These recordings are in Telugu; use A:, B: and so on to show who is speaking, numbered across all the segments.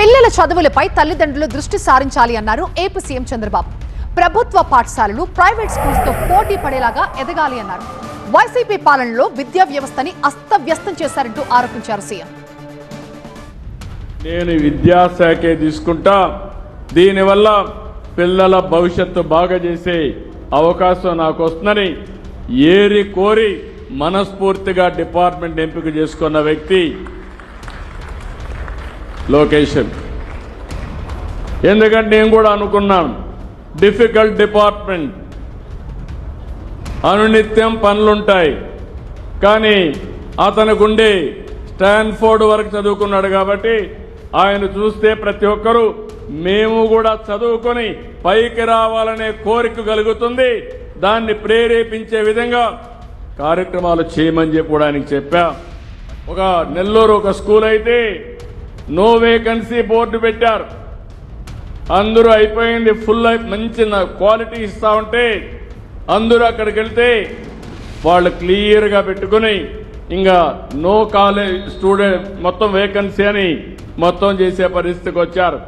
A: పిల్లల చదువులపై తల్లిదండ్రులు దృష్టి సారించాలి అన్నారు ఏపీ సీఎం చంద్రబాబు. ప్రభుత్వ పాఠశాలలు ప్రైవేట్ స్కూల్స్ తో పోటీ పడేలాగా ఎదగాలి అన్నారు. వైసీపీ పాలనలో విద్యా వ్యవస్థని అస్తవ్యస్తం చేశారంటూ ఆరోపించారు సీఎం.
B: నేను విద్యాశాఖే తీసుకుంటా, దీనివల్ల పిల్లల భవిష్యత్తు బాగా చేసే అవకాశం నాకు వస్తుందని ఏరి కోరి మనస్ఫూర్తిగా డిపార్ట్మెంట్ ఎంపిక చేసుకున్న వ్యక్తి లోకేష్. ఎందుకంటే నేను కూడా అనుకున్నాను, డిఫికల్ట్ డిపార్ట్మెంట్, అనునిత్యం పనులుంటాయి. కానీ అతనికి ఉండే స్టాన్ఫోర్డ్ వరకు చదువుకున్నాడు కాబట్టి ఆయన చూస్తే ప్రతి ఒక్కరూ మేము కూడా చదువుకొని పైకి రావాలనే కోరిక కలుగుతుంది. దాన్ని ప్రేరేపించే విధంగా కార్యక్రమాలు చేయమని చెప్పి కూడా ఆయనకి చెప్పా. ఒక నెల్లూరు ఒక స్కూల్ అయితే నో వేకెన్సీ బోర్డు పెట్టారు. అందరూ అయిపోయింది, ఫుల్ మంచి క్వాలిటీ ఇస్తా ఉంటే అందరూ అక్కడికి వెళ్తే వాళ్ళు క్లియర్గా పెట్టుకుని ఇంకా నో కాలేజ్ స్టూడెంట్ మొత్తం వేకెన్సీ అని మొత్తం చేసే పరిస్థితికి వచ్చారు.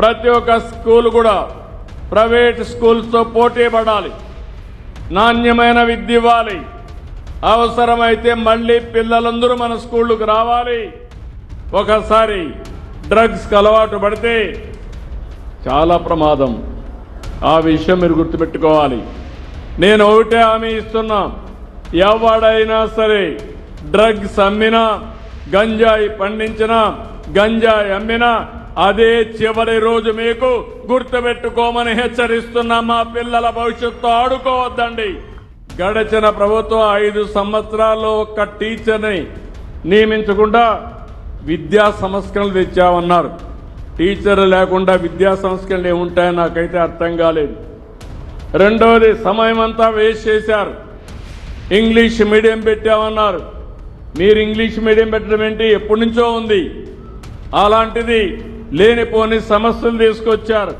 B: ప్రతి ఒక్క స్కూల్ కూడా ప్రైవేట్ స్కూల్స్తో పోటీ పడాలి, నాణ్యమైన విద్య ఇవ్వాలి. అవసరమైతే మళ్ళీ పిల్లలందరూ మన స్కూళ్ళకు రావాలి. ఒకసారి డ్రగ్స్కి అలవాటు పడితే చాలా ప్రమాదం. ఆ విషయం మీరు గుర్తుపెట్టుకోవాలి. నేను ఒకటే హామీ ఇస్తున్నా, ఎవడైనా సరే డ్రగ్స్ అమ్మినా, గంజాయి పండించినా, గంజాయి అమ్మినా అదే చివరి రోజు మీకు గుర్తుపెట్టుకోమని హెచ్చరిస్తున్నా. మా పిల్లల భవిష్యత్తు ఆడుకోవద్దండి. గడిచిన ప్రభుత్వం 5 సంవత్సరాల్లో ఒక్క టీచర్ని నియమించకుండా విద్యా సంస్కరణలు తెచ్చామన్నారు. టీచర్లు లేకుండా విద్యా సంస్కరణలు ఏముంటాయని నాకైతే అర్థం కాలేదు. రెండవది, సమయం అంతా వేస్ట్ చేశారు. ఇంగ్లీష్ మీడియం పెట్టామన్నారు. మీరు ఇంగ్లీష్ మీడియం పెట్టడం ఏంటి? ఎప్పటి నుంచో ఉంది. అలాంటిది లేనిపోని సమస్యలు తీసుకొచ్చారు.